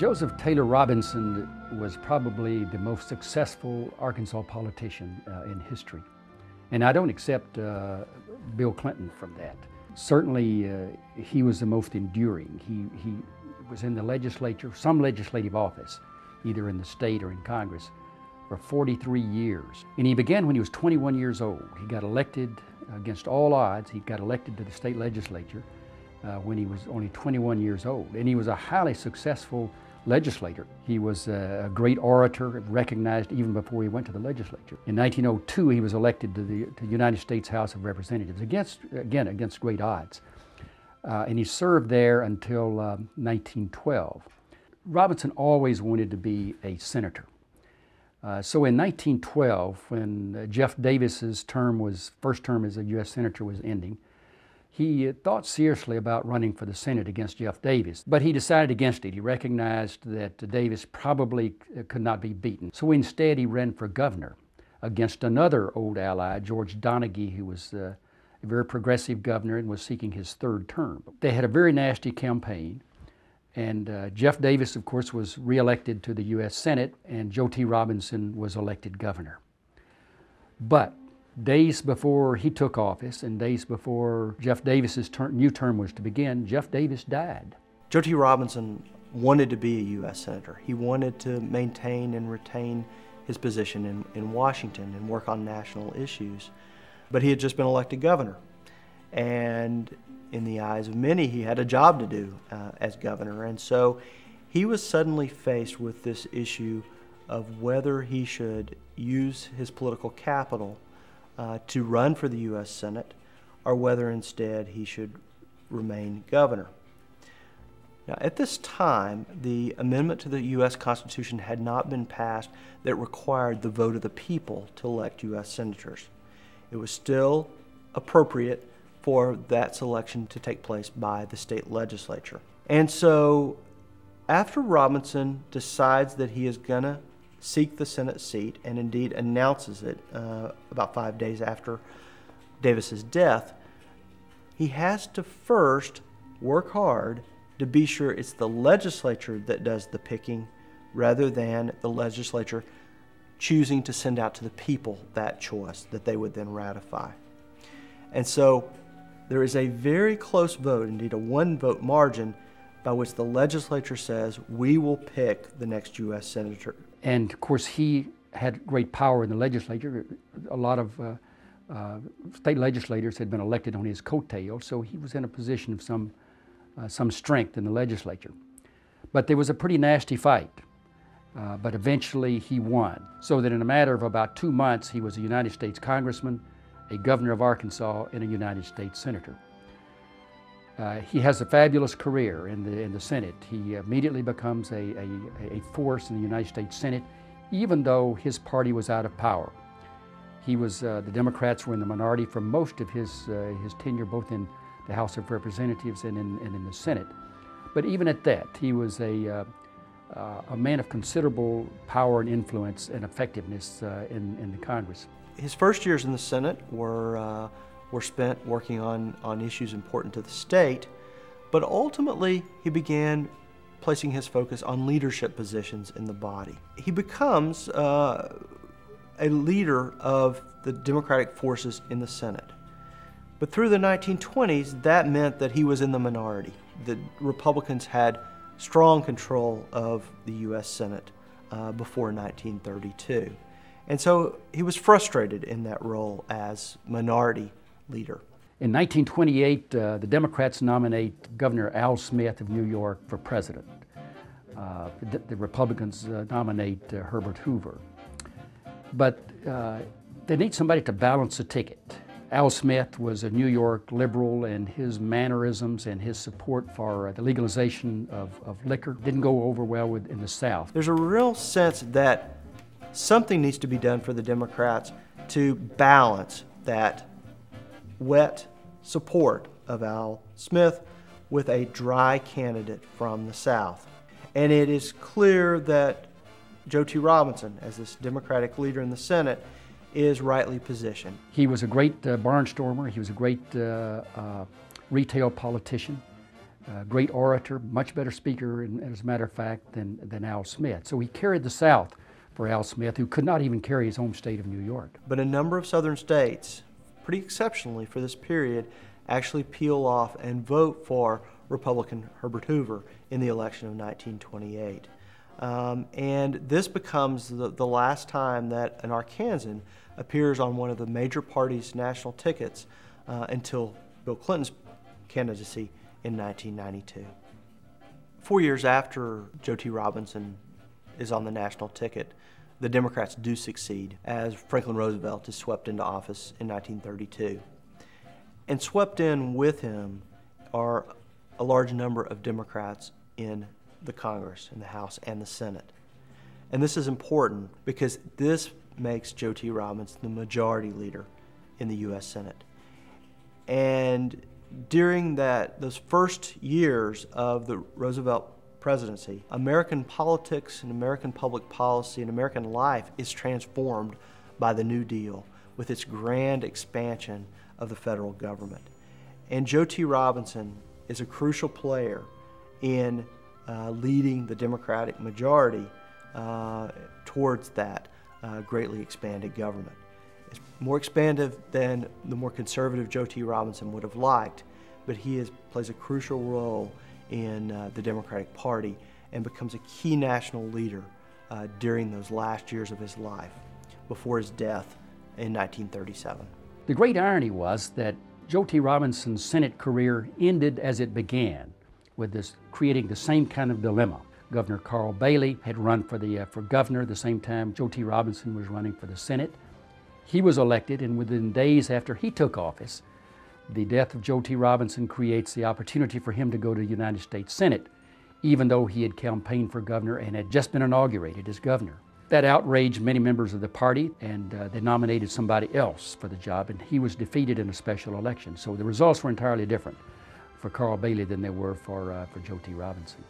Joseph Taylor Robinson was probably the most successful Arkansas politician in history. And I don't accept Bill Clinton from that. Certainly, he was the most enduring. He was in the legislature, some legislative office, either in the state or in Congress, for 43 years. And he began when he was 21 years old. He got elected against all odds. He got elected to the state legislature when he was only 21 years old. And he was a highly successful legislator. He was a great orator, recognized even before he went to the legislature. In 1902, he was elected to the United States House of Representatives, against great odds. And he served there until 1912. Robinson always wanted to be a senator. So in 1912, when Jeff Davis's first term as a U.S. Senator was ending, he thought seriously about running for the Senate against Jeff Davis, but he decided against it. He recognized that Davis probably could not be beaten. So instead he ran for governor against another old ally, George Donaghy, who was a very progressive governor and was seeking his third term. They had a very nasty campaign, and Jeff Davis, of course, was reelected to the U.S. Senate, and Joe T. Robinson was elected governor. But days before he took office and days before Jeff Davis's new term was to begin, Jeff Davis died. Joe T. Robinson wanted to be a U.S. Senator. He wanted to maintain and retain his position in Washington and work on national issues. But he had just been elected governor. And in the eyes of many, he had a job to do as governor. And so he was suddenly faced with this issue of whether he should use his political capital to run for the U.S. Senate, or whether instead he should remain governor. Now, at this time, the amendment to the U.S. Constitution had not been passed that required the vote of the people to elect U.S. senators. It was still appropriate for that selection to take place by the state legislature. And so, after Robinson decides that he is going to seek the Senate seat, and indeed announces it about 5 days after Davis's death, he has to first work hard to be sure it's the legislature that does the picking rather than the legislature choosing to send out to the people that choice that they would then ratify. And so there is a very close vote, indeed a one-vote margin, by which the legislature says, we will pick the next U.S. Senator. And of course, he had great power in the legislature. A lot of state legislators had been elected on his coattails, so he was in a position of some strength in the legislature. But there was a pretty nasty fight, but eventually he won. So that in a matter of about 2 months, he was a United States congressman, a governor of Arkansas, and a United States senator. He has a fabulous career in the Senate. He immediately becomes a force in the United States Senate, even though his party was out of power. The Democrats were in the minority for most of his tenure, both in the House of Representatives and in the Senate. But even at that, he was a man of considerable power and influence and effectiveness in the Congress. His first years in the Senate were spent working on issues important to the state, but ultimately he began placing his focus on leadership positions in the body. He becomes a leader of the Democratic forces in the Senate. But through the 1920s, that meant that he was in the minority. The Republicans had strong control of the U.S. Senate before 1932. And so he was frustrated in that role as minority leader. In 1928, the Democrats nominate Governor Al Smith of New York for president. The Republicans nominate Herbert Hoover. But they need somebody to balance the ticket. Al Smith was a New York liberal, and his mannerisms and his support for the legalization of liquor didn't go over well in the South. There's a real sense that something needs to be done for the Democrats to balance that wet support of Al Smith with a dry candidate from the South. And it is clear that Joe T. Robinson, as this Democratic leader in the Senate, is rightly positioned. He was a great barnstormer. He was a great retail politician. great orator, much better speaker, as a matter of fact, than Al Smith. So he carried the South for Al Smith, who could not even carry his home state of New York. But a number of southern states, pretty exceptionally for this period, actually peel off and vote for Republican Herbert Hoover in the election of 1928. And this becomes the last time that an Arkansan appears on one of the major parties' national tickets until Bill Clinton's candidacy in 1992. 4 years after Joe T. Robinson is on the national ticket, the Democrats do succeed as Franklin Roosevelt is swept into office in 1932. And swept in with him are a large number of Democrats in the Congress, in the House and the Senate. And this is important because this makes Joe T. Robinson the majority leader in the U.S. Senate. And during those first years of the Roosevelt presidency, American politics and American public policy and American life is transformed by the New Deal with its grand expansion of the federal government. And Joe T. Robinson is a crucial player in leading the Democratic majority towards that greatly expanded government. It's more expansive than the more conservative Joe T. Robinson would have liked, but he plays a crucial role in the Democratic Party and becomes a key national leader during those last years of his life before his death in 1937. The great irony was that Joe T. Robinson's Senate career ended as it began, with this creating the same kind of dilemma. Governor Carl Bailey had run for governor the same time Joe T. Robinson was running for the Senate. He was elected, and within days after he took office, the death of Joe T. Robinson creates the opportunity for him to go to the United States Senate, even though he had campaigned for governor and had just been inaugurated as governor. That outraged many members of the party, and they nominated somebody else for the job, and he was defeated in a special election. So the results were entirely different for Carl Bailey than they were for Joe T. Robinson.